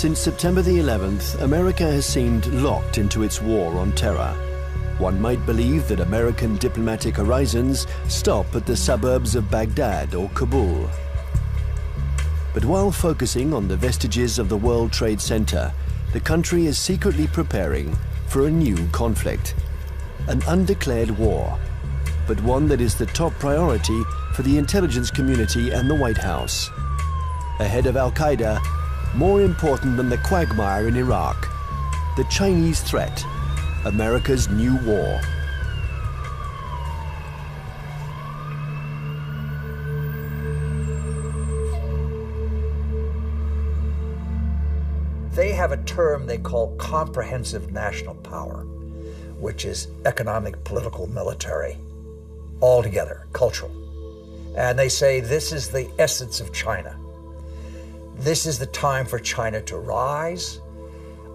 Since September the 11th, America has seemed locked into its war on terror. One might believe that American diplomatic horizons stop at the suburbs of Baghdad or Kabul. But while focusing on the vestiges of the World Trade Center, the country is secretly preparing for a new conflict, an undeclared war, but one that is the top priority for the intelligence community and the White House. Ahead of Al-Qaeda, more important than the quagmire in Iraq, the Chinese threat, America's new war. They have a term they call comprehensive national power, which is economic, political, military, all together, cultural. And they say this is the essence of China. This is the time for China to rise.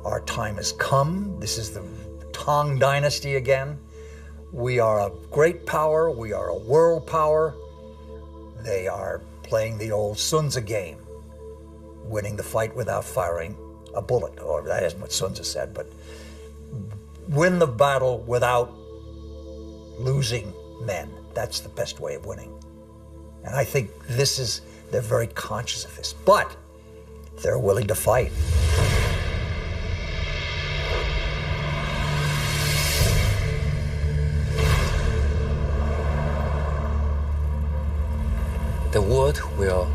Our time has come. This is the Tang Dynasty again. We are a great power. We are a world power. They are playing the old Sun Tzu game, winning the fight without firing a bullet, or that isn't what Sun Tzu said, but win the battle without losing men. That's the best way of winning. And I think they're very conscious of this, but they're willing to fight. The world will,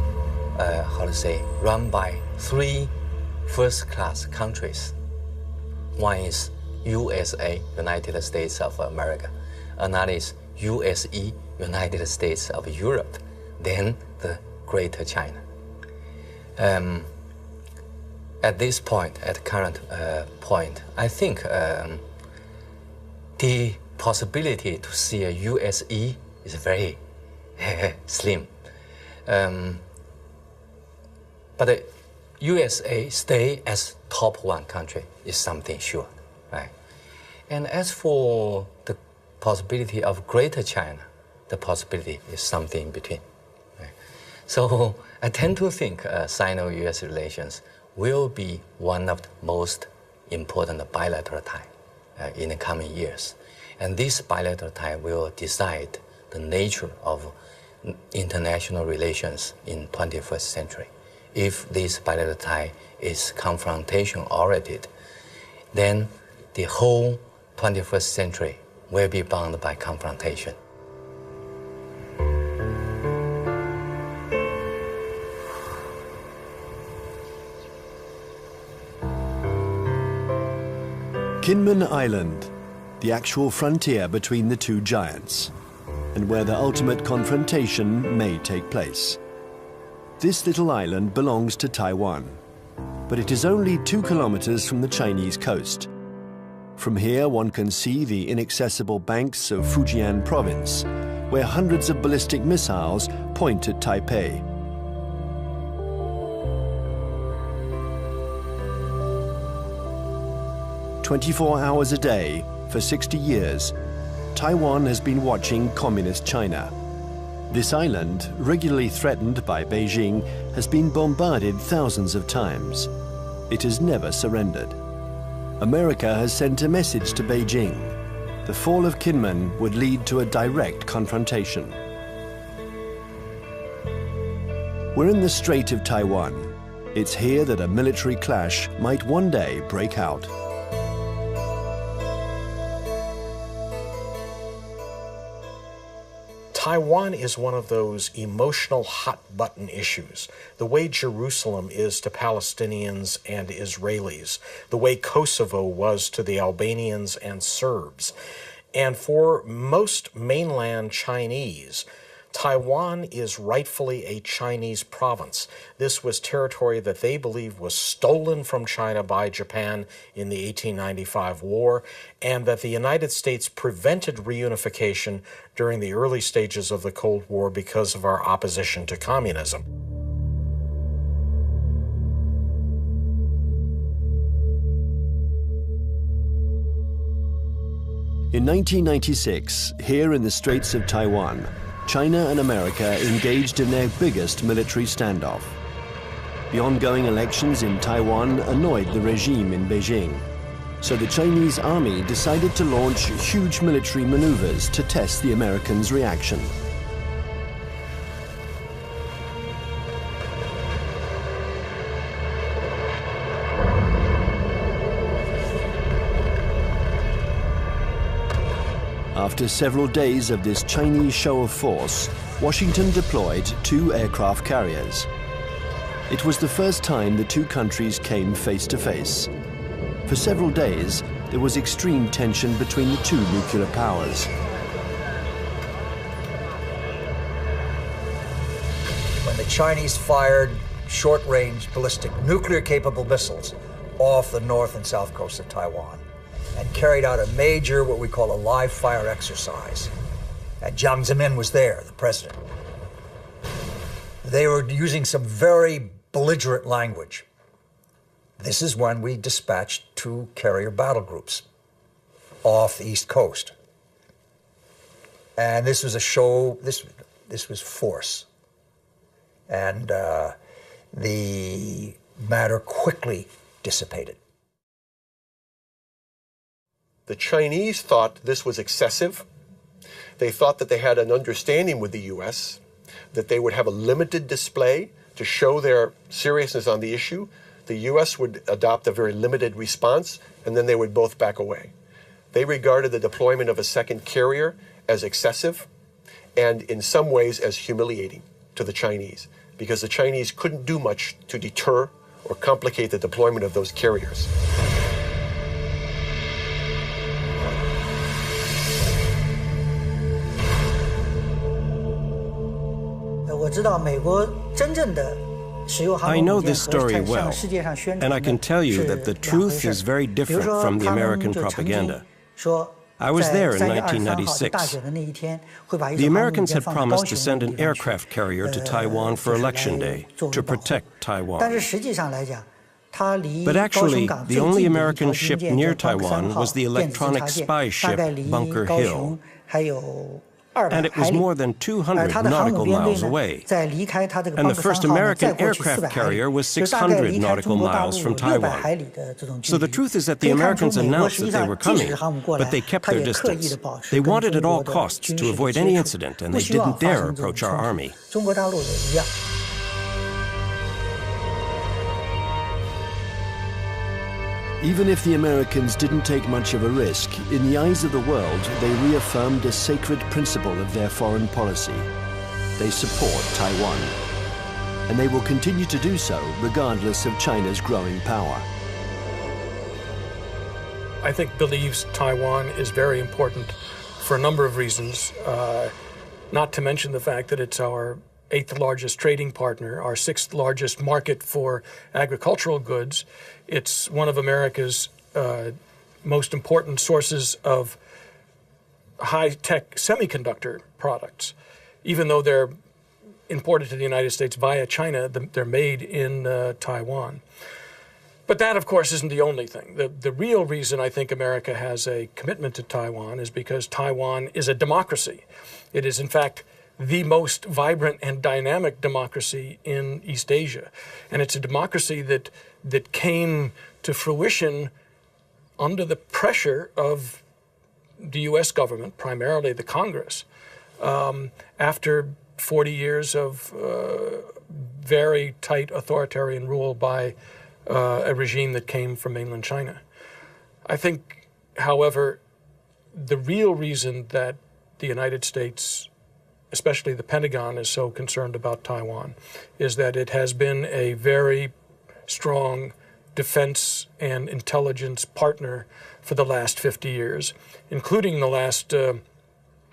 run by three first-class countries. One is USA, United States of America. Another is USE, United States of Europe. Then the Greater China. At this point, at the current point, I think the possibility to see a USE is very slim. But the USA stay as top one country is something sure, right? And as for the possibility of Greater China, the possibility is something in between. Right? So I tend to think Sino-US relations will be one of the most important bilateral ties in the coming years. And this bilateral tie will decide the nature of international relations in 21st century. If this bilateral tie is confrontation-oriented, then the whole 21st century will be bound by confrontation. Kinmen Island, the actual frontier between the two giants, and where the ultimate confrontation may take place. This little island belongs to Taiwan, but it is only 2 kilometers from the Chinese coast. From here, one can see the inaccessible banks of Fujian province, where hundreds of ballistic missiles point at Taipei. "24 hours a day, for 60 years, Taiwan has been watching Communist China. This island, regularly threatened by Beijing, has been bombarded thousands of times. It has never surrendered. America has sent a message to Beijing. The fall of Kinmen would lead to a direct confrontation. We're in the Strait of Taiwan. It's here that a military clash might one day break out. Taiwan is one of those emotional hot-button issues, the way Jerusalem is to Palestinians and Israelis, the way Kosovo was to the Albanians and Serbs. And for most mainland Chinese, Taiwan is rightfully a Chinese province. This was territory that they believe was stolen from China by Japan in the 1895 war, and that the United States prevented reunification during the early stages of the Cold War because of our opposition to communism. In 1996, here in the Straits of Taiwan, China and America engaged in their biggest military standoff. The ongoing elections in Taiwan annoyed the regime in Beijing, so the Chinese army decided to launch huge military maneuvers to test the Americans' reaction. After several days of this Chinese show of force, Washington deployed 2 aircraft carriers. It was the first time the two countries came face to face. For several days, there was extreme tension between the two nuclear powers. When the Chinese fired short-range ballistic nuclear-capable missiles off the north and south coast of Taiwan and carried out a major, what we call a live-fire exercise. And Jiang Zemin was there, the president. They were using some very belligerent language. This is when we dispatched 2 carrier battle groups off the East Coast. And this was a show, this was force. And the matter quickly dissipated. The Chinese thought this was excessive. They thought that they had an understanding with the U.S., that they would have a limited display to show their seriousness on the issue. The U.S. would adopt a very limited response, and then they would both back away. They regarded the deployment of a second carrier as excessive and in some ways as humiliating to the Chinese, because the Chinese couldn't do much to deter or complicate the deployment of those carriers. I know this story well, and I can tell you that the truth is very different from the American propaganda. I was there in 1996. The Americans had promised to send an aircraft carrier to Taiwan for Election Day to protect Taiwan. But actually, the only American ship near Taiwan was the electronic spy ship Bunker Hill, and it was more than 200 nautical miles away. And the first American aircraft carrier was 600 nautical miles from Taiwan. So the truth is that the Americans announced that they were coming, but they kept their distance. They wanted at all costs to avoid any incident, and they didn't dare approach our army. Even if the Americans didn't take much of a risk, in the eyes of the world, they reaffirmed a sacred principle of their foreign policy. They support Taiwan, and they will continue to do so regardless of China's growing power. I think believes Taiwan is very important for a number of reasons, not to mention the fact that it's our 8th largest trading partner, our 6th largest market for agricultural goods. It's one of America's most important sources of high-tech semiconductor products. Even though they're imported to the United States via China, they're made in Taiwan. But that, of course, isn't the only thing. The real reason I think America has a commitment to Taiwan is because Taiwan is a democracy. It is, in fact, the most vibrant and dynamic democracy in East Asia. And it's a democracy that came to fruition under the pressure of the U.S. government, primarily the Congress, after 40 years of very tight authoritarian rule by a regime that came from mainland China. I think, however, the real reason that the United States, especially the Pentagon, is so concerned about Taiwan is that it has been a very strong defense and intelligence partner for the last 50 years, including the last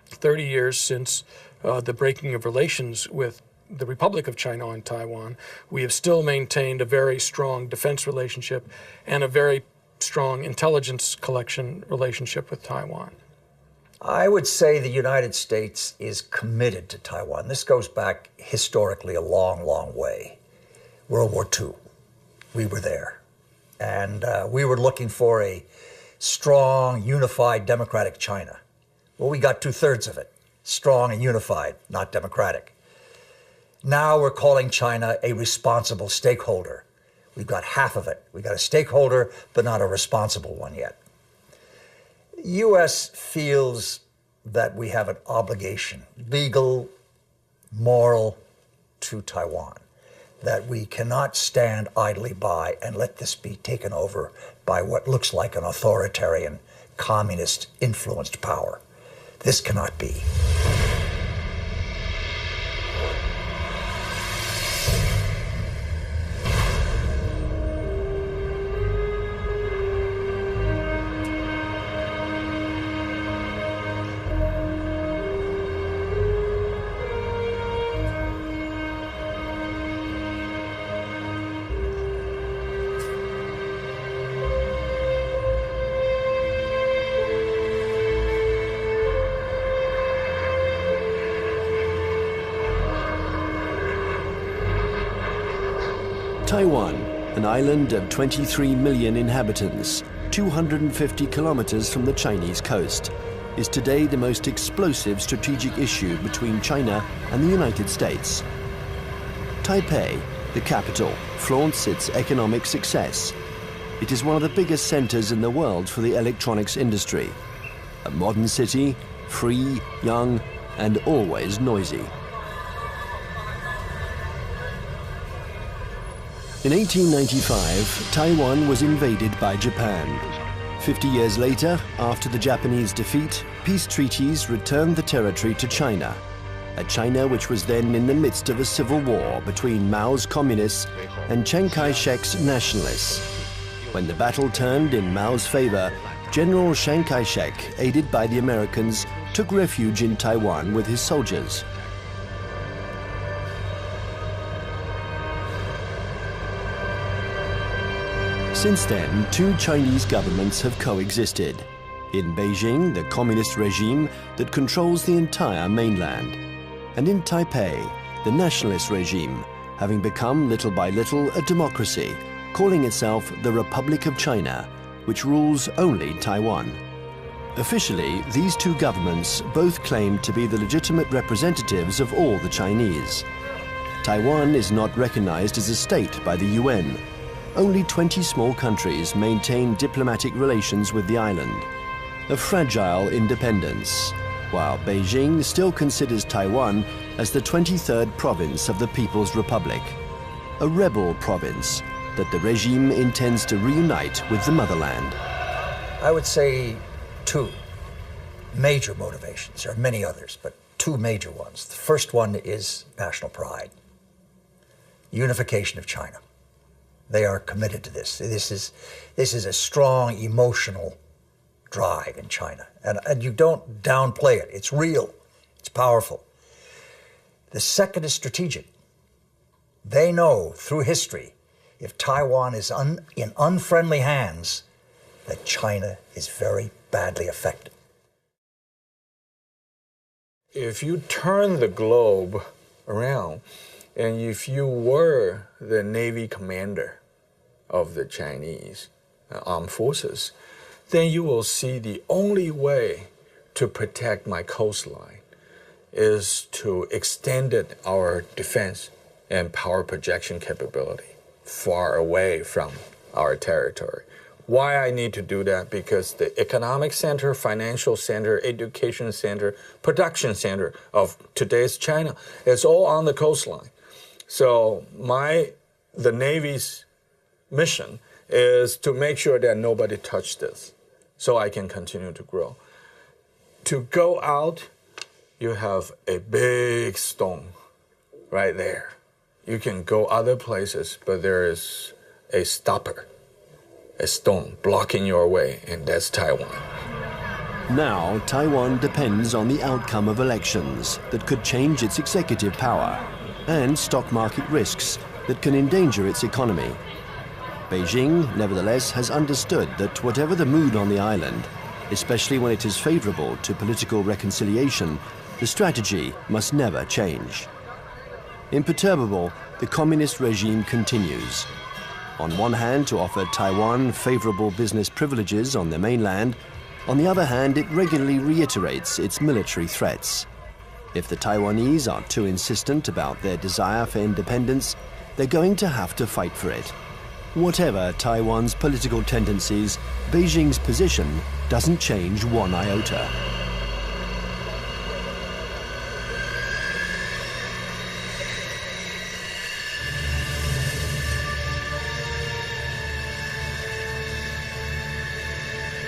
30 years since the breaking of relations with the Republic of China on Taiwan. We have still maintained a very strong defense relationship and a very strong intelligence collection relationship with Taiwan. I would say the United States is committed to Taiwan. This goes back historically a long, long way. World War II, we were there. And we were looking for a strong, unified, democratic China. Well, we got 2/3 of it. Strong and unified, not democratic. Now we're calling China a responsible stakeholder. We've got half of it. We've got a stakeholder, but not a responsible one yet. U.S. feels that we have an obligation, legal, moral, to Taiwan, that we cannot stand idly by and let this be taken over by what looks like an authoritarian, communist-influenced power. This cannot be. Taiwan, an island of 23 million inhabitants, 250 kilometers from the Chinese coast, is today the most explosive strategic issue between China and the United States. Taipei, the capital, flaunts its economic success. It is one of the biggest centers in the world for the electronics industry. A modern city, free, young, and always noisy. In 1895, Taiwan was invaded by Japan. 50 years later, after the Japanese defeat, peace treaties returned the territory to China, a China which was then in the midst of a civil war between Mao's communists and Chiang Kai-shek's nationalists. When the battle turned in Mao's favor, General Chiang Kai-shek, aided by the Americans, took refuge in Taiwan with his soldiers. Since then, two Chinese governments have coexisted. In Beijing, the communist regime that controls the entire mainland. And in Taipei, the nationalist regime, having become little by little a democracy, calling itself the Republic of China, which rules only Taiwan. Officially, these two governments both claim to be the legitimate representatives of all the Chinese. Taiwan is not recognized as a state by the UN. Only 20 small countries maintain diplomatic relations with the island. A fragile independence, while Beijing still considers Taiwan as the 23rd province of the People's Republic, a rebel province that the regime intends to reunite with the motherland. I would say two major motivations. There are many others, but two major ones. The first one is national pride, unification of China. They are committed to this. This is a strong emotional drive in China. And you don't downplay it. It's real. It's powerful. The second is strategic. They know through history, if Taiwan is in unfriendly hands, that China is very badly affected. If you turn the globe around, and if you were the Navy commander of the Chinese armed forces, then you will see the only way to protect my coastline is to extend our defense and power projection capability far away from our territory. Why I need to do that? Because the economic center, financial center, education center, production center of today's China is all on the coastline. So the Navy's mission is to make sure that nobody touched this so I can continue to grow. To go out, you have a big stone right there. You can go other places, but there is a stopper, a stone blocking your way, and that's Taiwan. Now, Taiwan depends on the outcome of elections that could change its executive power and stock market risks that can endanger its economy. Beijing, nevertheless, has understood that whatever the mood on the island, especially when it is favorable to political reconciliation, the strategy must never change. Imperturbable, the communist regime continues. On one hand, to offer Taiwan favorable business privileges on the mainland. On the other hand, it regularly reiterates its military threats. If the Taiwanese are too insistent about their desire for independence, they're going to have to fight for it. Whatever Taiwan's political tendencies, Beijing's position doesn't change one iota.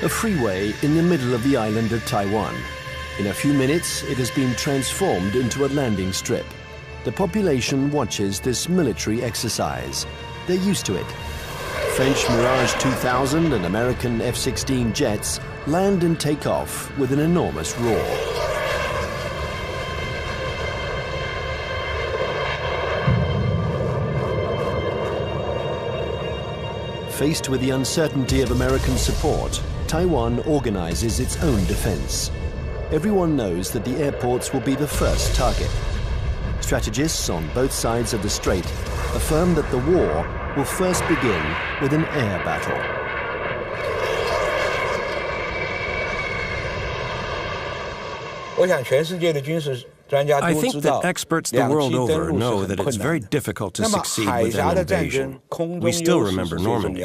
A freeway in the middle of the island of Taiwan. In a few minutes, it has been transformed into a landing strip. The population watches this military exercise. They're used to it. French Mirage 2000 and American F-16 jets land and take off with an enormous roar. Faced with the uncertainty of American support, Taiwan organizes its own defense. Everyone knows that the airports will be the first target. Strategists on both sides of the strait affirm that the war will first begin with an air battle. I think that experts the world over know that it's very difficult to succeed with an invasion. We still remember Normandy.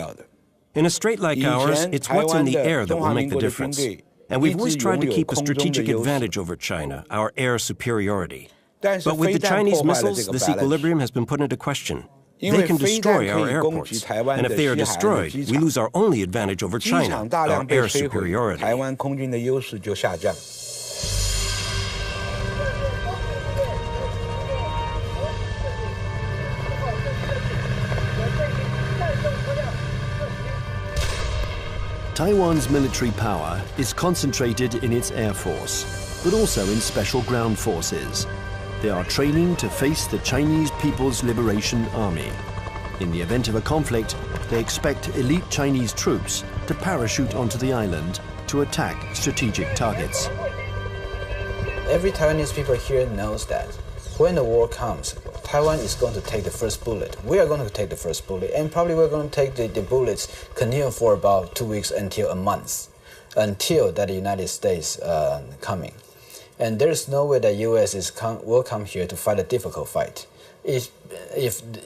In a strait like ours, it's what's in the air that will make the difference. And we've always tried to keep a strategic advantage over China, our air superiority. But with the Chinese missiles, this equilibrium has been put into question. They can destroy our airports. And if they are destroyed, we lose our only advantage over China, our air superiority. Taiwan's military power is concentrated in its air force, but also in special ground forces. They are training to face the Chinese People's Liberation Army. In the event of a conflict, they expect elite Chinese troops to parachute onto the island to attack strategic targets. Every Taiwanese people here knows that when the war comes, Taiwan is going to take the first bullet. We are going to take the first bullet, and probably we're going to take the bullets continue for about 2 weeks until a month, until that the United States coming. And there's no way that U.S. will come here to fight a difficult fight. If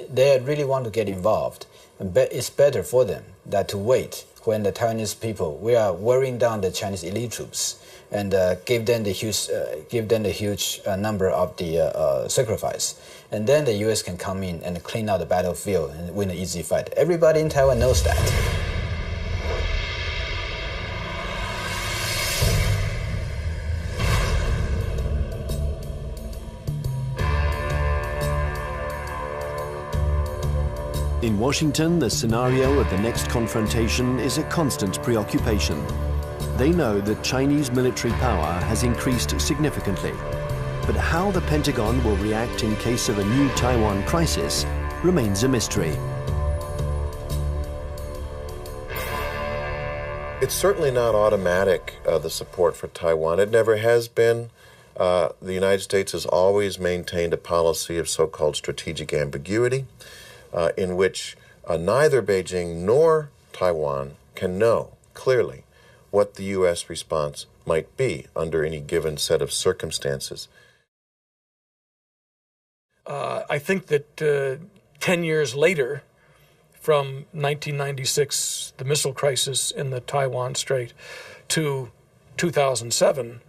they really want to get involved, it's better for them that to wait when the Taiwanese people, we are wearing down the Chinese elite troops and give them the huge number of the sacrifice. And then the U.S. can come in and clean out the battlefield and win an easy fight. Everybody in Taiwan knows that. In Washington, the scenario of the next confrontation is a constant preoccupation. They know that Chinese military power has increased significantly. But how the Pentagon will react in case of a new Taiwan crisis remains a mystery. It's certainly not automatic, the support for Taiwan. It never has been. The United States has always maintained a policy of so-called strategic ambiguity, in which neither Beijing nor Taiwan can know clearly what the U.S. response might be under any given set of circumstances. I think that 10 years later, from 1996, the missile crisis in the Taiwan Strait, to 2007,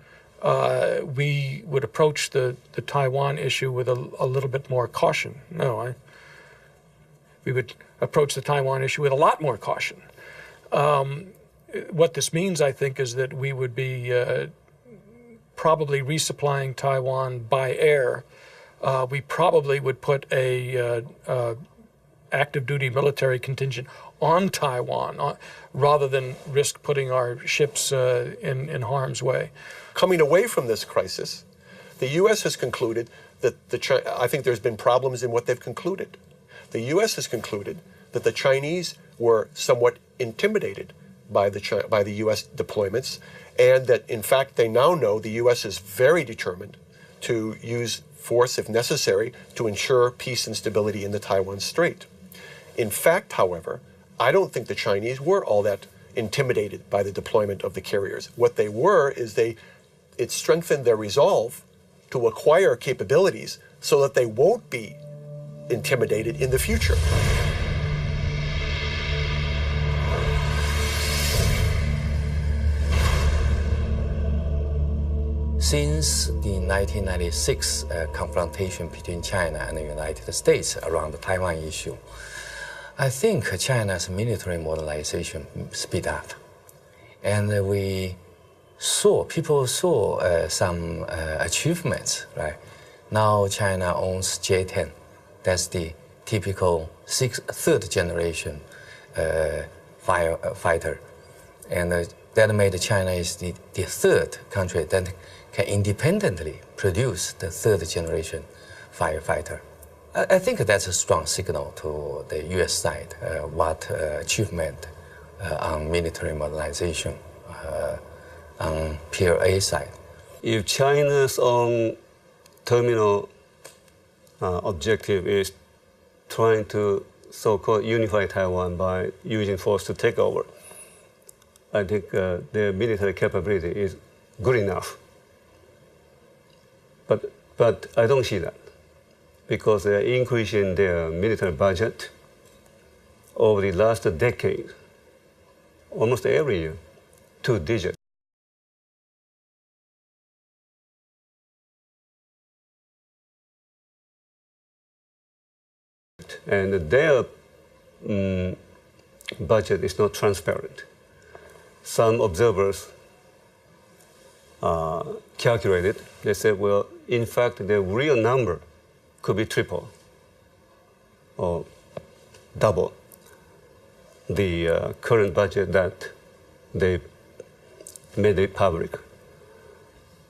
we would approach the Taiwan issue with a little bit more caution. We would approach the Taiwan issue with a lot more caution. What this means, I think, is that we would be probably resupplying Taiwan by air. We probably would put a active duty military contingent on Taiwan rather than risk putting our ships in harm's way. Coming away from this crisis, the U.S. has concluded that I think there's been problems in what they've concluded. The U.S. has concluded that the Chinese were somewhat intimidated by the U.S. deployments, and that in fact they now know the U.S. is very determined to use force if necessary to ensure peace and stability in the Taiwan Strait. In fact, however, I don't think the Chinese were all that intimidated by the deployment of the carriers. What they were is it strengthened their resolve to acquire capabilities so that they won't be intimidated in the future. Since the 1996 confrontation between China and the United States around the Taiwan issue, I think China's military modernization speed up. And people saw some achievements, right? Now China owns J-10. That's the typical third generation fighter. And that made China is the third country that can independently produce the third generation firefighter. I think that's a strong signal to the US side, what achievement on military modernization on PLA side. If China's own terminal objective is trying to so-called unify Taiwan by using force to take over, I think their military capability is good enough. But I don't see that, because they're increasing their military budget over the last decade, almost every year, 2 digits. And their budget is not transparent. Some observers calculated, they said, well, in fact, the real number could be triple or double the current budget that they made it public.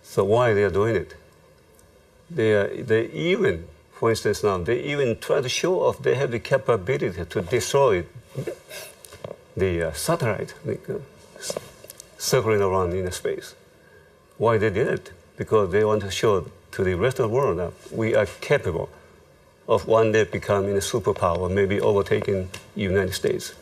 So why they are doing it? They even, for instance now, they even try to show off they have the capability to destroy the satellite circling around in space. Why they did it? Because they want to show to the rest of the world that we are capable of one day becoming a superpower, maybe overtaking the United States.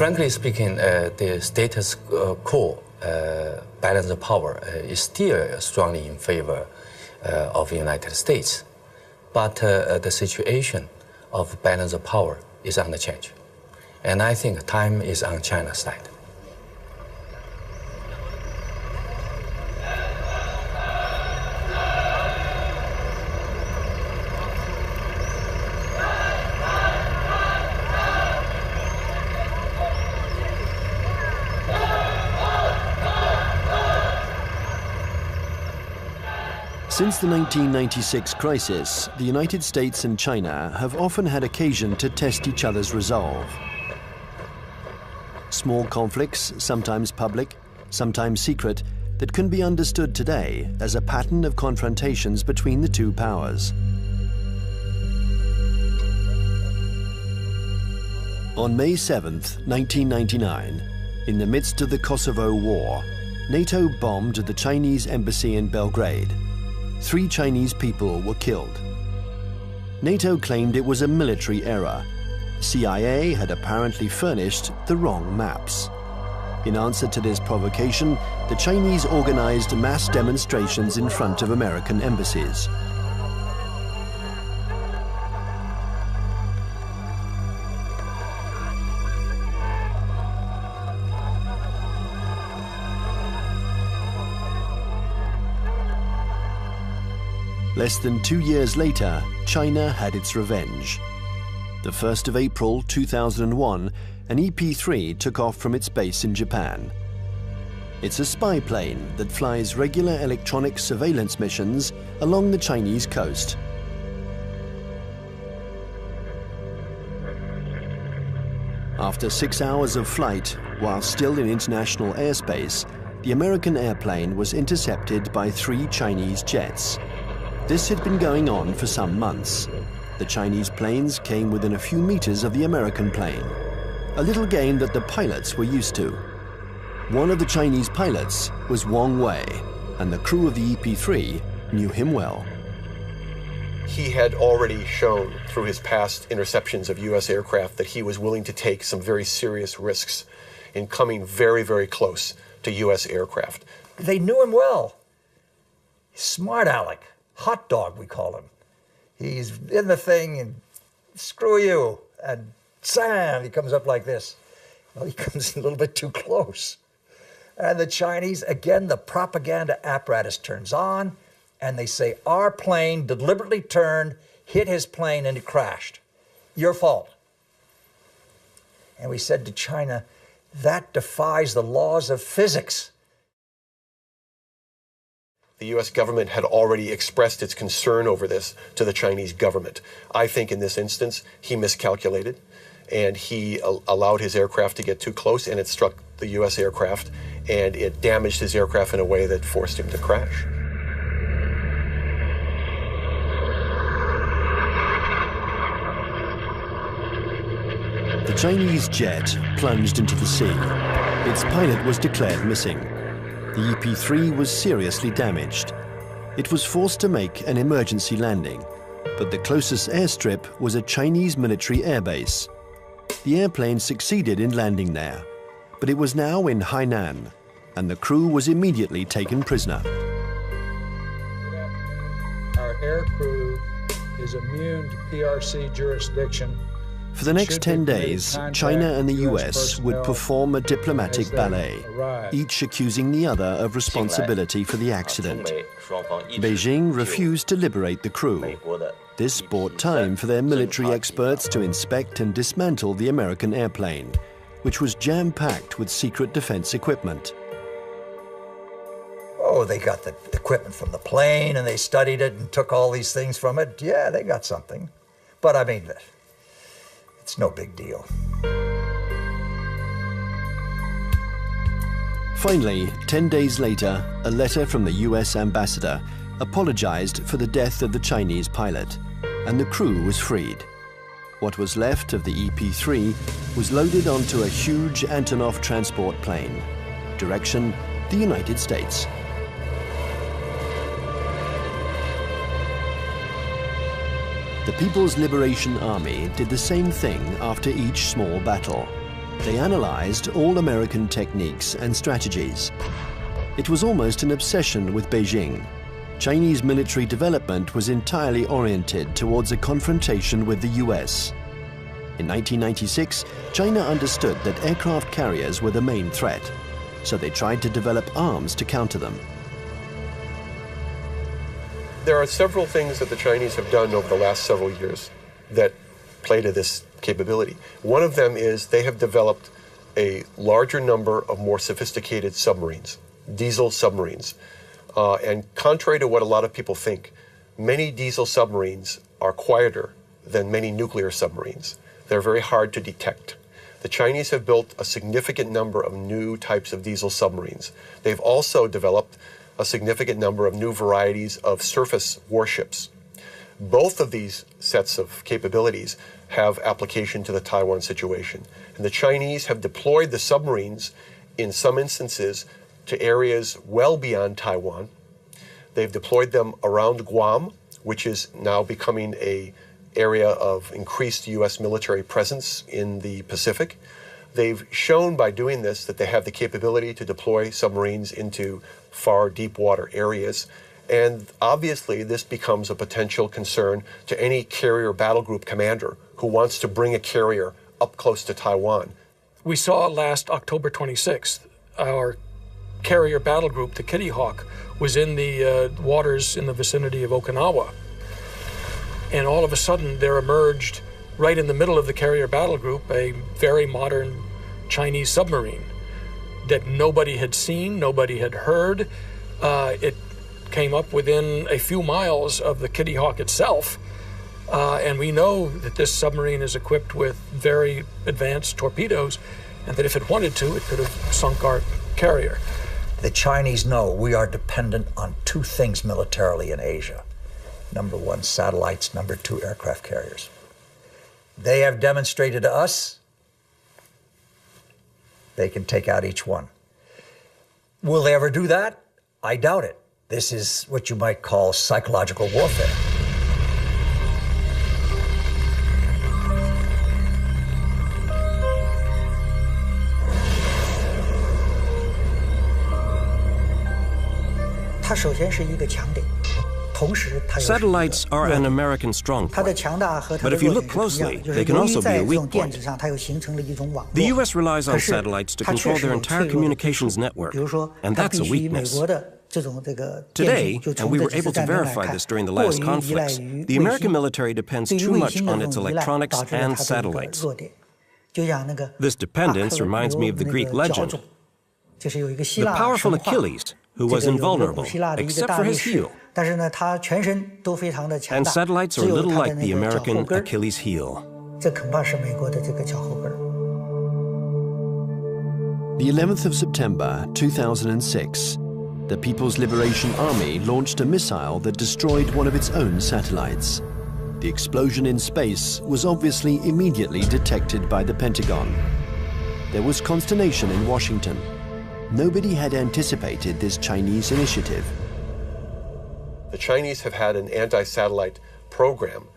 Frankly speaking, the status quo balance of power is still strongly in favor of the United States. But the situation of balance of power is under change. And I think time is on China's side. Since the 1996 crisis, the United States and China have often had occasion to test each other's resolve. Small conflicts, sometimes public, sometimes secret, that can be understood today as a pattern of confrontations between the two powers. On May 7th, 1999, in the midst of the Kosovo War, NATO bombed the Chinese embassy in Belgrade. 3 Chinese people were killed. NATO claimed it was a military error. CIA had apparently furnished the wrong maps. In answer to this provocation, the Chinese organized mass demonstrations in front of American embassies. Less than 2 years later, China had its revenge. The 1st of April 2001, an EP-3 took off from its base in Japan. It's a spy plane that flies regular electronic surveillance missions along the Chinese coast. After 6 hours of flight, while still in international airspace, the American airplane was intercepted by 3 Chinese jets. This had been going on for some months. The Chinese planes came within a few meters of the American plane, a little game that the pilots were used to. One of the Chinese pilots was Wang Wei, and the crew of the EP-3 knew him well. He had already shown through his past interceptions of U.S. aircraft that he was willing to take some very serious risks in coming very, very close to U.S. aircraft. They knew him well. Smart Alec, hot dog we call him. He's in the thing and screw you, and Sam, he comes up like this. Well, he comes a little bit too close. And the Chinese, again, the propaganda apparatus turns on, and they say, our plane deliberately turned, hit his plane, and it crashed. Your fault. And we said to China, that defies the laws of physics. The U.S. government had already expressed its concern over this to the Chinese government. I think in this instance, he miscalculated, and he allowed his aircraft to get too close, and it struck the U.S. aircraft, and it damaged his aircraft in a way that forced him to crash. The Chinese jet plunged into the sea. Its pilot was declared missing. The EP-3 was seriously damaged. It was forced to make an emergency landing, but the closest airstrip was a Chinese military airbase. The airplane succeeded in landing there, but it was now in Hainan, and the crew was immediately taken prisoner. Our air crew is immune to PRC jurisdiction. For the next 10 days, China and the US would perform a diplomatic ballet, each accusing the other of responsibility for the accident. Beijing refused to liberate the crew. This bought time for their military experts to inspect and dismantle the American airplane, which was jam-packed with secret defense equipment. Oh, they got the equipment from the plane, and they studied it and took all these things from it. Yeah, they got something. But I mean, it's no big deal. Finally, 10 days later, a letter from the US ambassador apologized for the death of the Chinese pilot, and the crew was freed. What was left of the EP-3 was loaded onto a huge Antonov transport plane. Direction, the United States. The People's Liberation Army did the same thing after each small battle. They analyzed all American techniques and strategies. It was almost an obsession with Beijing. Chinese military development was entirely oriented towards a confrontation with the US. In 1996, China understood that aircraft carriers were the main threat, so they tried to develop arms to counter them. There are several things that the Chinese have done over the last several years that play to this capability. One of them is they have developed a larger number of more sophisticated submarines, diesel submarines. And contrary to what a lot of people think, many diesel submarines are quieter than many nuclear submarines. They're very hard to detect. The Chinese have built a significant number of new types of diesel submarines. They've also developed a significant number of new varieties of surface warships. Both of these sets of capabilities have application to the Taiwan situation. And the Chinese have deployed the submarines in some instances to areas well beyond Taiwan. They've deployed them around Guam, which is now becoming an area of increased U.S. military presence in the Pacific. They've shown by doing this that they have the capability to deploy submarines into far deep water areas. And obviously, this becomes a potential concern to any carrier battle group commander who wants to bring a carrier up close to Taiwan. We saw last October 26th, our carrier battle group, the Kitty Hawk, was in the waters in the vicinity of Okinawa. And all of a sudden, there emerged right in the middle of the carrier battle group, a very modern Chinese submarine that nobody had seen, nobody had heard. It came up within a few miles of the Kitty Hawk itself. And we know that this submarine is equipped with very advanced torpedoes, and that if it wanted to, it could have sunk our carrier. The Chinese know we are dependent on two things militarily in Asia. Number one, satellites. Number two, aircraft carriers. They have demonstrated to us they can take out each one. Will they ever do that? I doubt it. This is what you might call psychological warfare. Satellites are an American strong point. But if you look closely, they can also be a weak point. The U.S. relies on satellites to control their entire communications network, and that's a weakness. Today, and we were able to verify this during the last conflicts, the American military depends too much on its electronics and satellites. This dependence reminds me of the Greek legend. The powerful Achilles, who was invulnerable, except for his heel. And satellites are a little like the American Achilles heel. The 11th of September 2006, the People's Liberation Army launched a missile that destroyed one of its own satellites. The explosion in space was obviously immediately detected by the Pentagon. There was consternation in Washington. Nobody had anticipated this Chinese initiative. The Chinese have had an anti-satellite program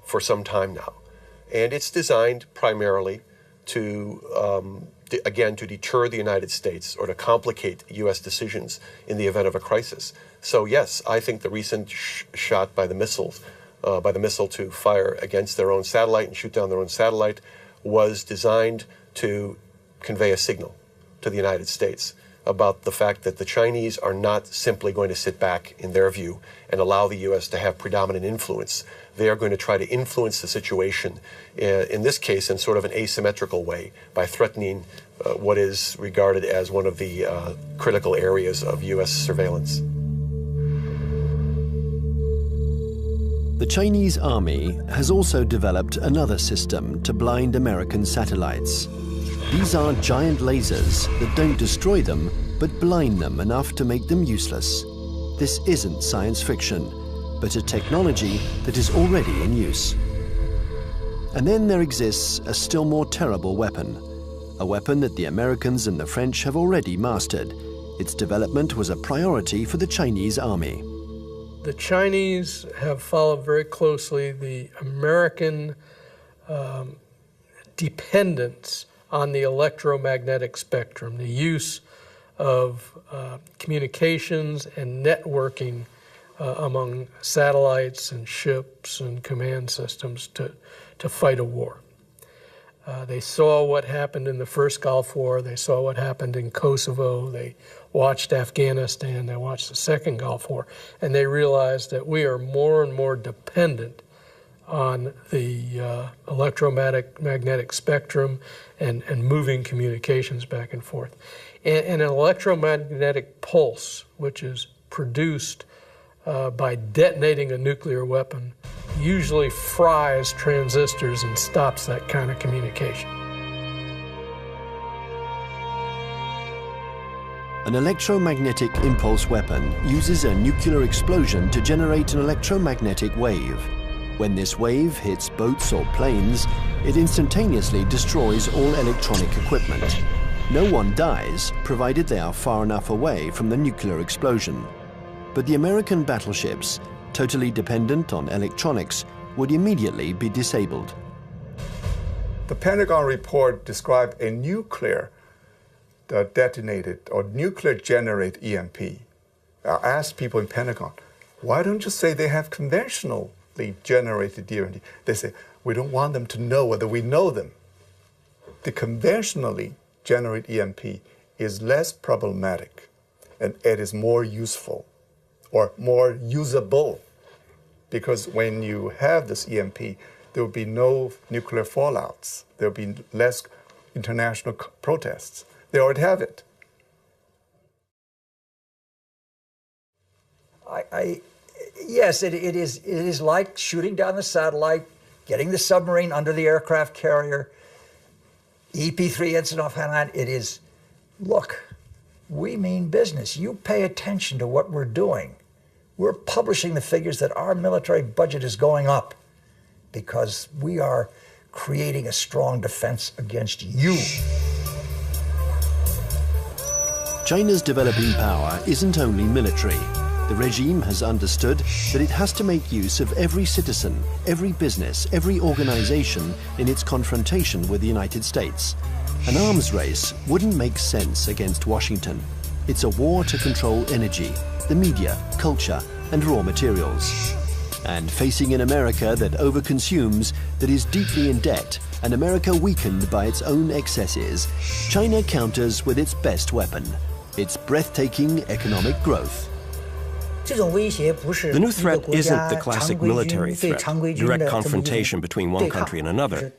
for some time now, and it's designed primarily to, again, to deter the United States or to complicate U.S. decisions in the event of a crisis. So yes, I think the recent shot by the missile to fire against their own satellite and shoot down their own satellite was designed to convey a signal to the United States about the fact that the Chinese are not simply going to sit back, in their view, and allow the U.S. to have predominant influence. They are going to try to influence the situation, in this case, in sort of an asymmetrical way, by threatening what is regarded as one of the critical areas of U.S. surveillance. The Chinese army has also developed another system to blind American satellites. These are giant lasers that don't destroy them, but blind them enough to make them useless. This isn't science fiction, but a technology that is already in use. And then there exists a still more terrible weapon, a weapon that the Americans and the French have already mastered. Its development was a priority for the Chinese army. The Chinese have followed very closely the American dependence on the electromagnetic spectrum, the use of communications and networking among satellites and ships and command systems to fight a war. They saw what happened in the first Gulf War, they saw what happened in Kosovo, they watched Afghanistan, they watched the second Gulf War, and they realized that we are more and more dependent on the electromagnetic spectrum and moving communications back and forth. And an electromagnetic pulse, which is produced by detonating a nuclear weapon, usually fries transistors and stops that kind of communication. An electromagnetic impulse weapon uses a nuclear explosion to generate an electromagnetic wave. When this wave hits boats or planes, it instantaneously destroys all electronic equipment. No one dies, provided they are far enough away from the nuclear explosion. But the American battleships, totally dependent on electronics, would immediately be disabled. The Pentagon report described a nuclear detonated or nuclear generate EMP. I asked people in Pentagon, why don't you say they have conventional generated EMP? They say, we don't want them to know whether we know them. The conventionally generated EMP is less problematic and it is more useful or more usable, because when you have this EMP, there will be no nuclear fallouts. There will be less international protests. They already have it. Yes, it is like shooting down the satellite, getting the submarine under the aircraft carrier, EP3 incident off Hainan. It is, look, we mean business. You pay attention to what we're doing. We're publishing the figures that our military budget is going up because we are creating a strong defense against you. China's developing power isn't only military. The regime has understood that it has to make use of every citizen, every business, every organization in its confrontation with the United States. An arms race wouldn't make sense against Washington. It's a war to control energy, the media, culture, and raw materials. And facing an America that overconsumes, that is deeply in debt, an America weakened by its own excesses, China counters with its best weapon, its breathtaking economic growth. The new threat isn't the classic military threat, direct confrontation between one country and another.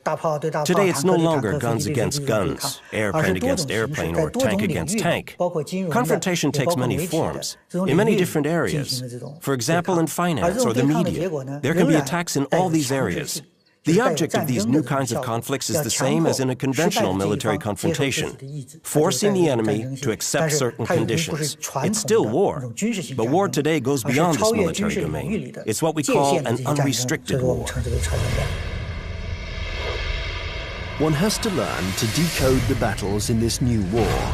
Today, it's no longer guns against guns, airplane against airplane, or tank against tank. Confrontation takes many forms, in many different areas. For example, in finance or the media, there can be attacks in all these areas. The object of these new kinds of conflicts is the same as in a conventional military confrontation, forcing the enemy to accept certain conditions. It's still war, but war today goes beyond this military domain. It's what we call an unrestricted war. One has to learn to decode the battles in this new war.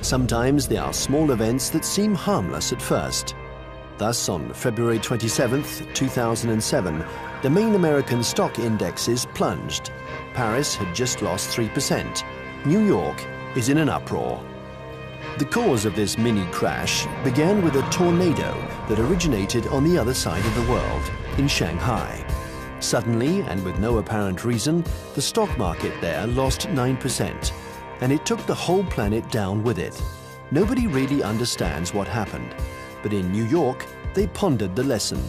Sometimes they are small events that seem harmless at first. Thus, on February 27, 2007, the main American stock indexes plunged. Paris had just lost 3%. New York is in an uproar. The cause of this mini crash began with a tornado that originated on the other side of the world, in Shanghai. Suddenly, and with no apparent reason, the stock market there lost 9%, and it took the whole planet down with it. Nobody really understands what happened, but in New York, they pondered the lesson.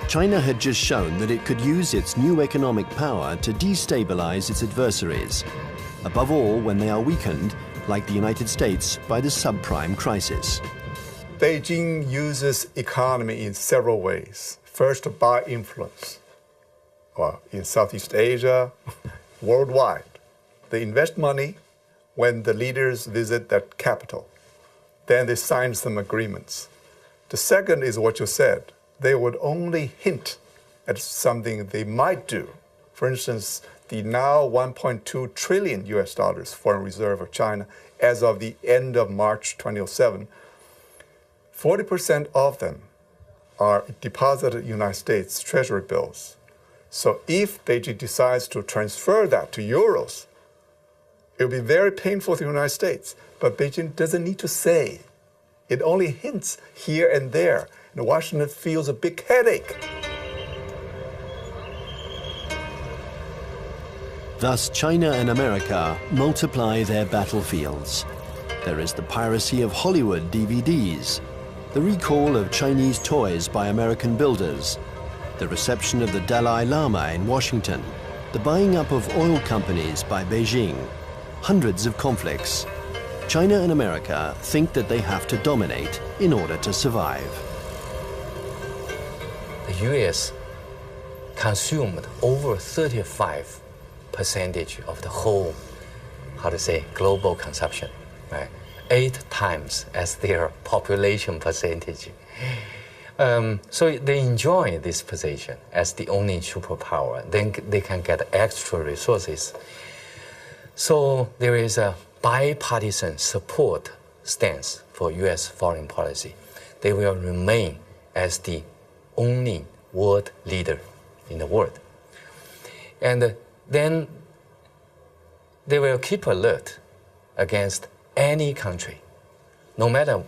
China had just shown that it could use its new economic power to destabilize its adversaries, above all when they are weakened, like the United States, by the subprime crisis. Beijing uses economy in several ways. First, by influence. Well, in Southeast Asia, worldwide. They invest money when the leaders visit that capital. Then they sign some agreements. The second is what you said. They would only hint at something they might do. For instance, the now $1.2 trillion foreign reserve of China as of the end of March 2007, 40% of them are deposited in United States Treasury bills. So if Beijing decides to transfer that to euros, it will be very painful to the United States. But Beijing doesn't need to say. It only hints here and there. And Washington feels a big headache. Thus, China and America multiply their battlefields. There is the piracy of Hollywood DVDs, the recall of Chinese toys by American builders, the reception of the Dalai Lama in Washington, the buying up of oil companies by Beijing, hundreds of conflicts. China and America think that they have to dominate in order to survive. The U.S. consumed over 35% of the whole, global consumption, right? 8 times as their population percentage. So they enjoy this position as the only superpower. Then they can get extra resources. So there is a bipartisan support stance for U.S. foreign policy. They will remain as the only world leader in the world. And then they will keep alert against any country, no matter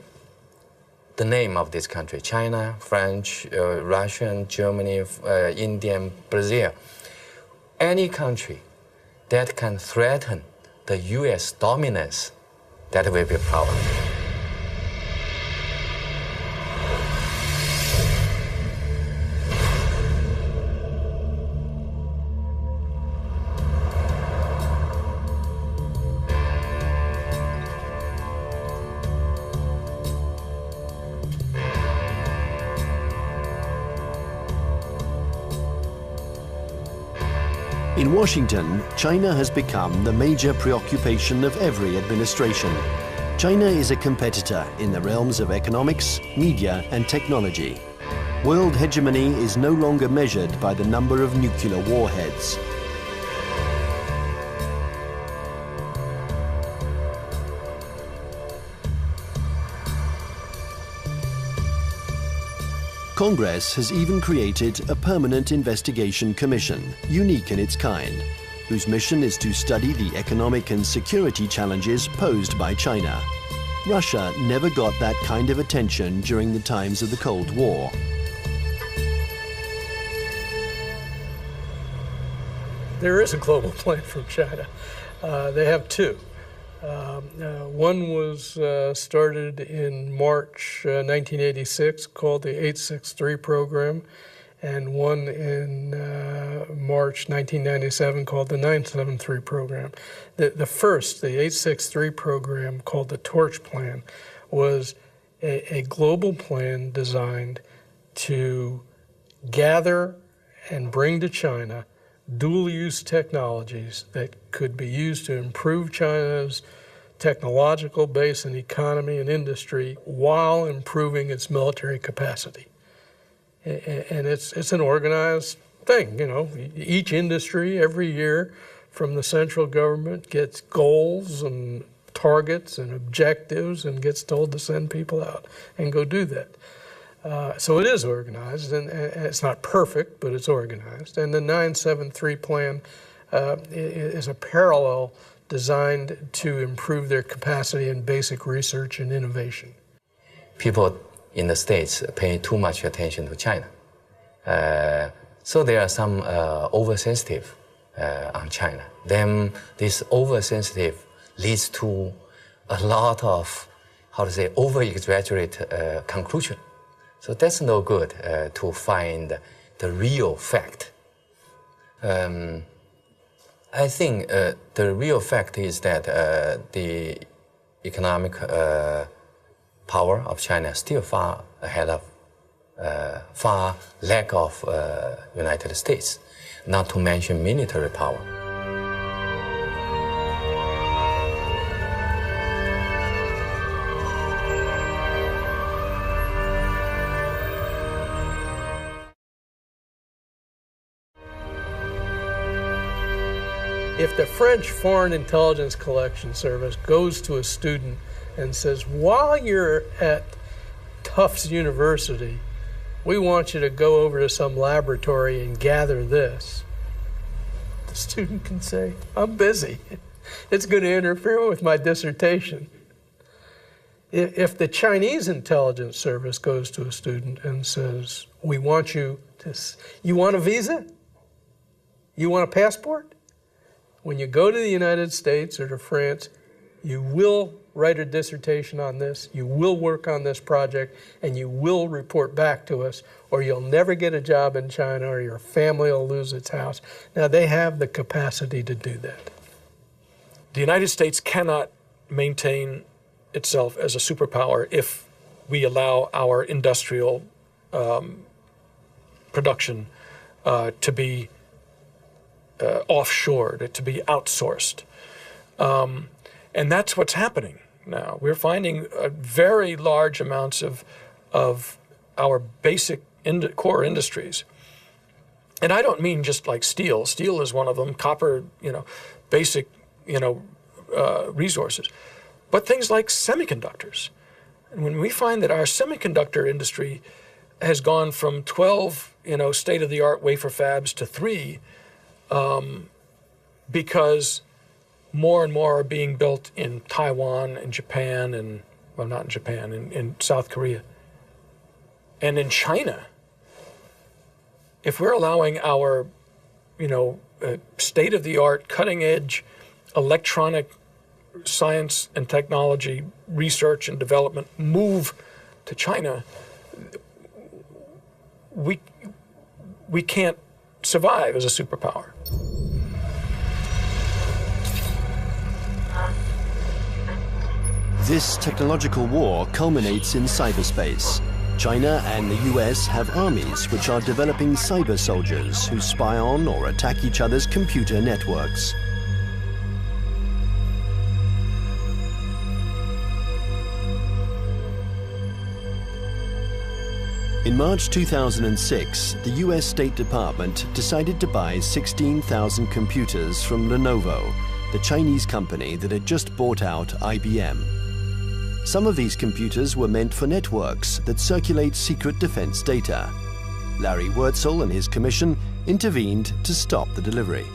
the name of this country, China, French, Russian, Germany, Indian, Brazil, any country that can threaten the U.S. dominance, that will be a problem. In Washington, China has become the major preoccupation of every administration. China is a competitor in the realms of economics, media, and technology. World hegemony is no longer measured by the number of nuclear warheads. Congress has even created a permanent investigation commission, unique in its kind, whose mission is to study the economic and security challenges posed by China. Russia never got that kind of attention during the times of the Cold War. There is a global plan from China. They have two. One was started in March 1986, called the 863 program, and one in March 1997 called the 973 program. The first, the 863 program, called the Torch Plan, was a global plan designed to gather and bring to China dual-use technologies that could be used to improve China's technological base and economy and industry while improving its military capacity. And it's an organized thing, you know. Each industry every year from the central government gets goals and targets and objectives and gets told to send people out and go do that. So it is organized, and it's not perfect, but it's organized. And the 973 plan is a parallel designed to improve their capacity in basic research and innovation. People in the States pay too much attention to China. So there are some oversensitive on China. Then this oversensitive leads to a lot of, over-exaggerate conclusion. So that's no good to find the real fact. I think the real fact is that the economic power of China is still far ahead of, far lack of United States, not to mention military power. If the French Foreign Intelligence Collection Service goes to a student and says, while you're at Tufts University, we want you to go over to some laboratory and gather this, the student can say, I'm busy. It's going to interfere with my dissertation. If the Chinese intelligence service goes to a student and says, we want you to, you want a visa? You want a passport? When you go to the United States or to France, you will write a dissertation on this, you will work on this project, and you will report back to us, or you'll never get a job in China, or your family will lose its house. Now, they have the capacity to do that. The United States cannot maintain itself as a superpower if we allow our industrial production to be offshored, to be outsourced. And that's what's happening now. We're finding very large amounts of our basic core industries. And I don't mean just like steel. Steel is one of them, copper, basic, resources. But things like semiconductors. And when we find that our semiconductor industry has gone from 12, state-of-the-art wafer fabs to 3, because more and more are being built in Taiwan and Japan and, well, not in Japan, in South Korea. And in China, if we're allowing our, state-of-the-art, cutting-edge electronic science and technology research and development move to China, we can't survive as a superpower. This technological war culminates in cyberspace. China and the US have armies which are developing cyber soldiers who spy on or attack each other's computer networks. In March 2006, the US State Department decided to buy 16,000 computers from Lenovo, the Chinese company that had just bought out IBM. Some of these computers were meant for networks that circulate secret defense data. Larry Wurtzel and his commission intervened to stop the delivery.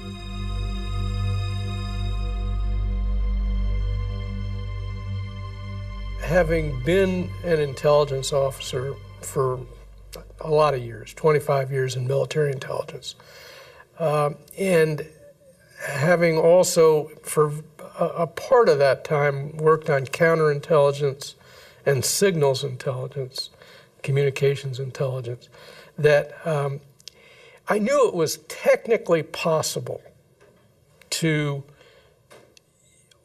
Having been an intelligence officer for a lot of years, 25 years in military intelligence, and having also for a part of that time worked on counterintelligence and signals intelligence, communications intelligence, that I knew it was technically possible to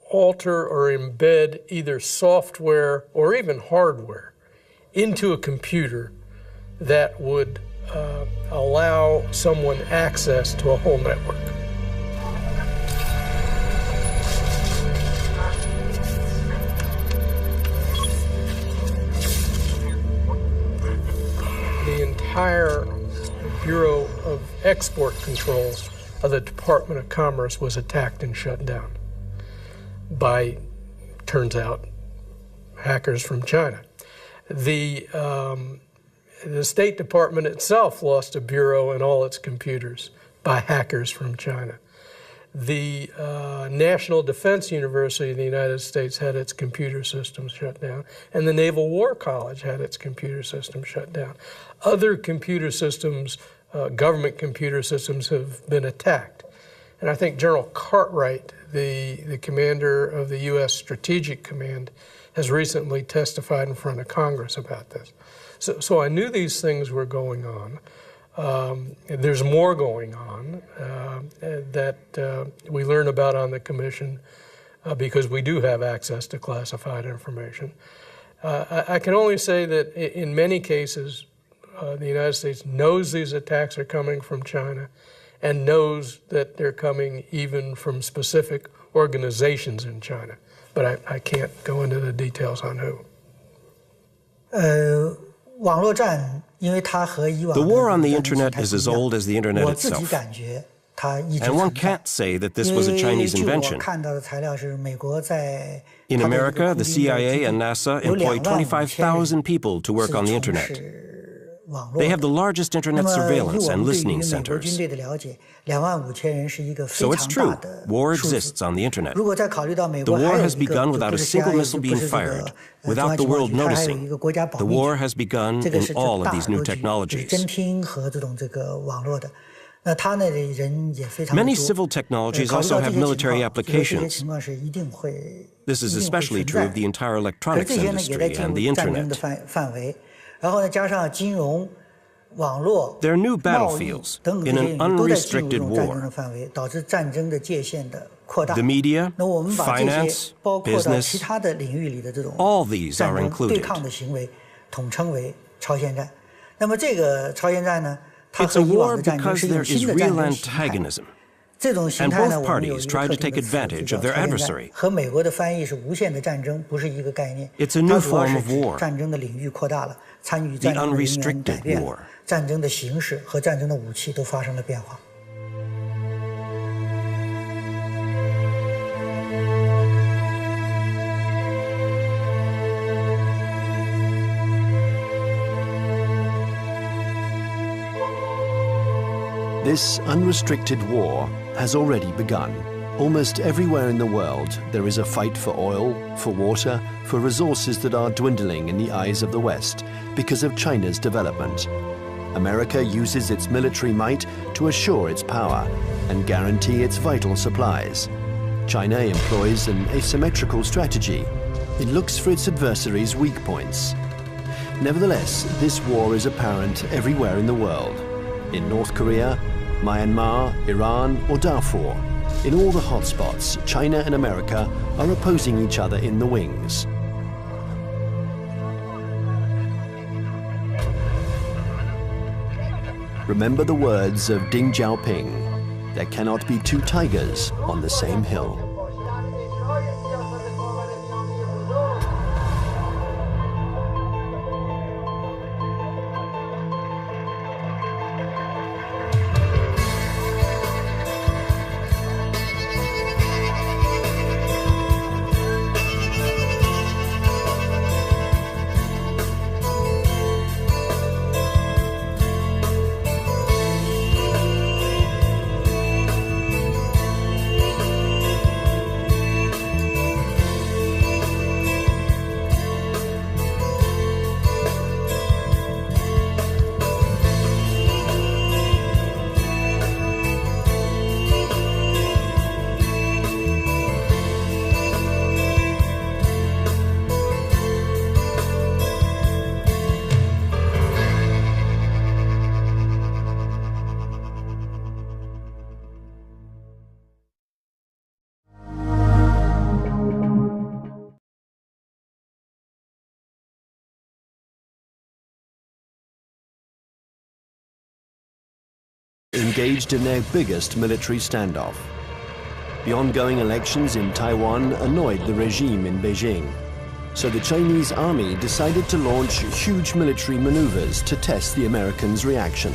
alter or embed either software or even hardware into a computer that would allow someone access to a whole network. The entire Bureau of Export Controls of the Department of Commerce was attacked and shut down by, turns out, hackers from China. The State Department itself lost a bureau and all its computers by hackers from China. The National Defense University of the United States had its computer systems shut down, and the Naval War College had its computer system shut down. Other computer systems, government computer systems, have been attacked. And I think General Cartwright, the commander of the U.S. Strategic Command, has recently testified in front of Congress about this. So I knew these things were going on. There's more going on that we learn about on the Commission because we do have access to classified information. I can only say that in many cases, the United States knows these attacks are coming from China and knows that they're coming even from specific organizations in China. But I can't go into the details on who. The war on the internet is as old as the internet itself. And one can't say that this was a Chinese invention. In America, the CIA and NASA employ 25,000 people to work on the internet. They have the largest internet surveillance and listening centers. So it's true, war exists on the internet. The war has begun without a single missile being fired, without the world noticing. The war has begun in all of these new technologies. Many civil technologies also have military applications. This is especially true of the entire electronics industry and the internet. They're new battlefields in an unrestricted war. The media, finance, business, all these are included. It's a war because there is real antagonism, and both parties try to take advantage of their adversary. It's a new form of war, the unrestricted war. This unrestricted war has already begun. Almost everywhere in the world, there is a fight for oil, for water, for resources that are dwindling in the eyes of the West because of China's development. America uses its military might to assure its power and guarantee its vital supplies. China employs an asymmetrical strategy. It looks for its adversaries' weak points. Nevertheless, this war is apparent everywhere in the world. In North Korea, Myanmar, Iran, or Darfur, in all the hotspots, China and America are opposing each other in the wings. Remember the words of Deng Xiaoping, there cannot be two tigers on the same hill. Engaged in their biggest military standoff. The ongoing elections in Taiwan annoyed the regime in Beijing, so the Chinese army decided to launch huge military maneuvers to test the Americans' reaction.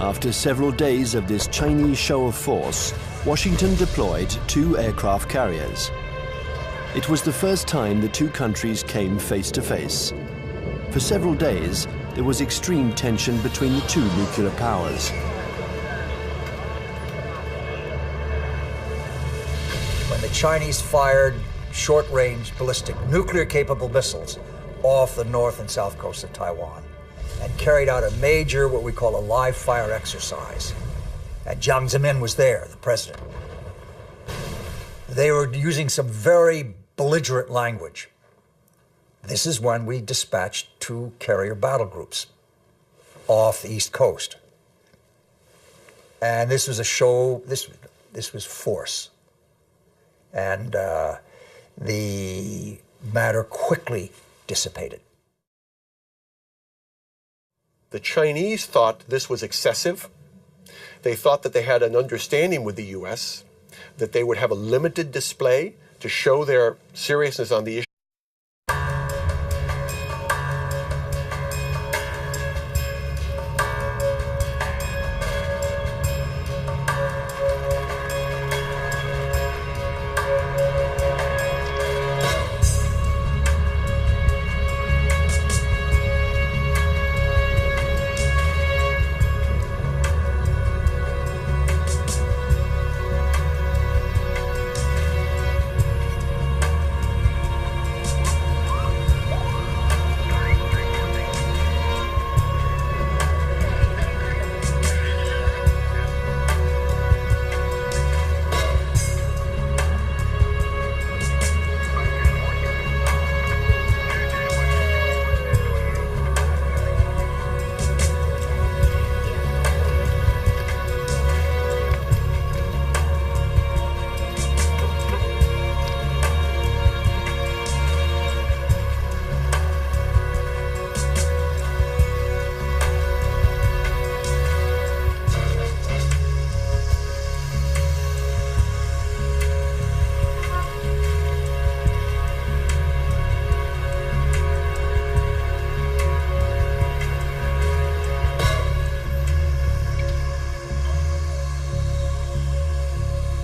After several days of this Chinese show of force, Washington deployed 2 aircraft carriers. It was the first time the two countries came face to face. For several days, there was extreme tension between the two nuclear powers. When the Chinese fired short-range ballistic nuclear-capable missiles off the north and south coast of Taiwan and carried out a major, what we call a live-fire exercise. And Jiang Zemin was there, the president. They were using some very belligerent language. This is when we dispatched 2 carrier battle groups off the East Coast. And this was a show, this was force. And the matter quickly dissipated. The Chinese thought this was excessive. They thought that they had an understanding with the U.S., that they would have a limited display to show their seriousness on the issue.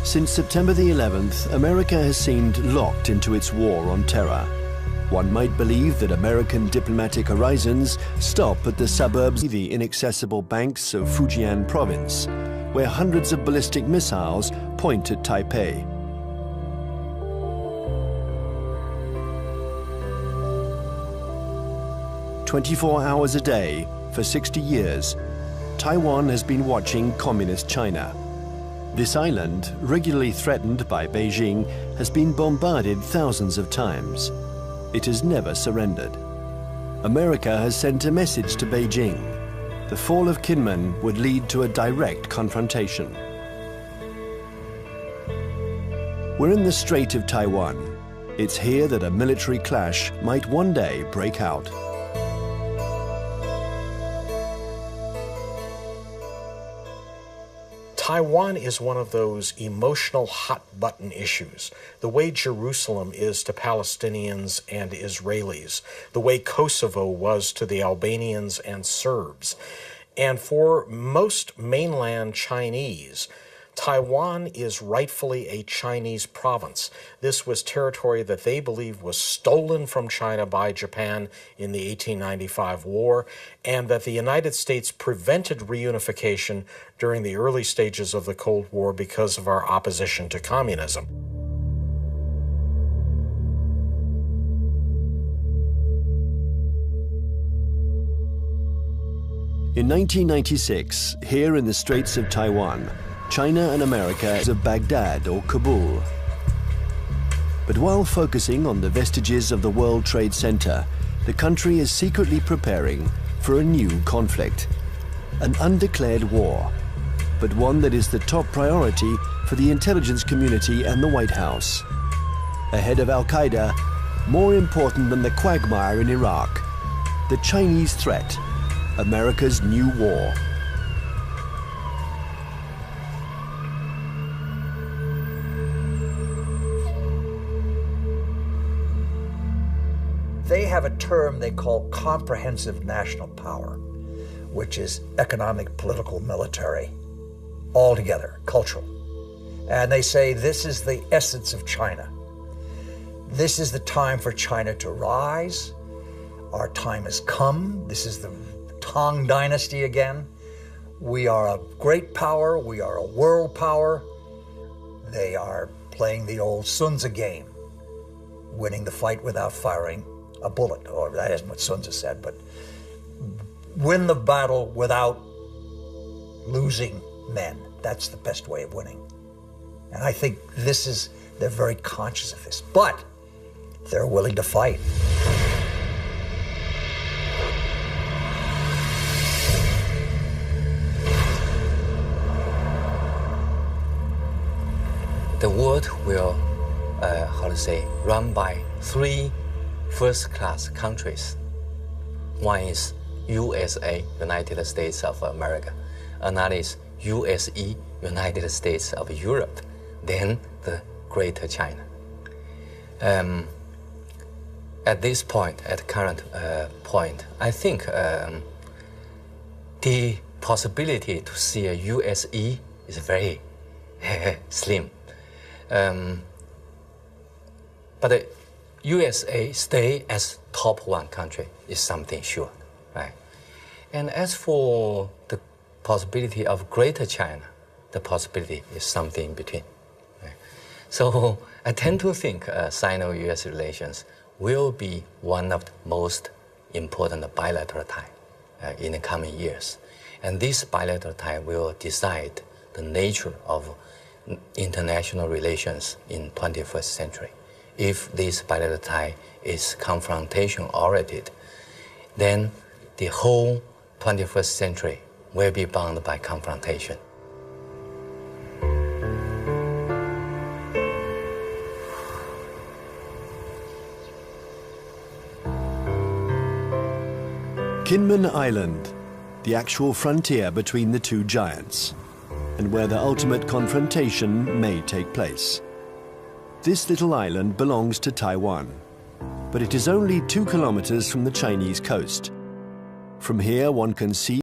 Since September the 11th, America has seemed locked into its war on terror. One might believe that American diplomatic horizons stop at the suburbs, the inaccessible banks of Fujian province, where hundreds of ballistic missiles point at Taipei. "24 hours a day, for 60 years, Taiwan has been watching Communist China. This island, regularly threatened by Beijing, has been bombarded thousands of times. It has never surrendered. America has sent a message to Beijing. The fall of Kinmen would lead to a direct confrontation. We're in the Strait of Taiwan. It's here that a military clash might one day break out. Taiwan is one of those emotional hot-button issues, the way Jerusalem is to Palestinians and Israelis, the way Kosovo was to the Albanians and Serbs. And for most mainland Chinese, Taiwan is rightfully a Chinese province. This was territory that they believe was stolen from China by Japan in the 1895 war, and that the United States prevented reunification during the early stages of the Cold War because of our opposition to communism. In 1996, here in the Straits of Taiwan, China and America of Baghdad or Kabul. But while focusing on the vestiges of the World Trade Center, the country is secretly preparing for a new conflict, an undeclared war, but one that is the top priority for the intelligence community and the White House. Ahead of Al-Qaeda, more important than the quagmire in Iraq, the Chinese threat, America's new war. They have a term they call comprehensive national power, which is economic, political, military, all together, cultural. And they say this is the essence of China. This is the time for China to rise. Our time has come. This is the Tang Dynasty again. We are a great power. We are a world power. They are playing the old Sun Tzu game, winning the fight without firing a bullet, or that isn't what Sun Tzu said, but win the battle without losing men. That's the best way of winning. And I think they're very conscious of this, but they're willing to fight. The world will, run by three first-class countries. One is USA, United States of America. Another is USE, United States of Europe. Then the Greater China. At this point, at the current point, I think the possibility to see a USE is very slim. But the USA stay as top one country is something sure, right? And as for the possibility of Greater China, the possibility is something in between. Right? So I tend to think Sino-US relations will be one of the most important bilateral ties in the coming years. And this bilateral tie will decide the nature of international relations in 21st century. If this bilateral tie is confrontation-oriented, then the whole 21st century will be bound by confrontation. Kinmen Island, the actual frontier between the two giants, and where the ultimate confrontation may take place. This little island belongs to Taiwan, but it is only 2 kilometers from the Chinese coast. From here one can see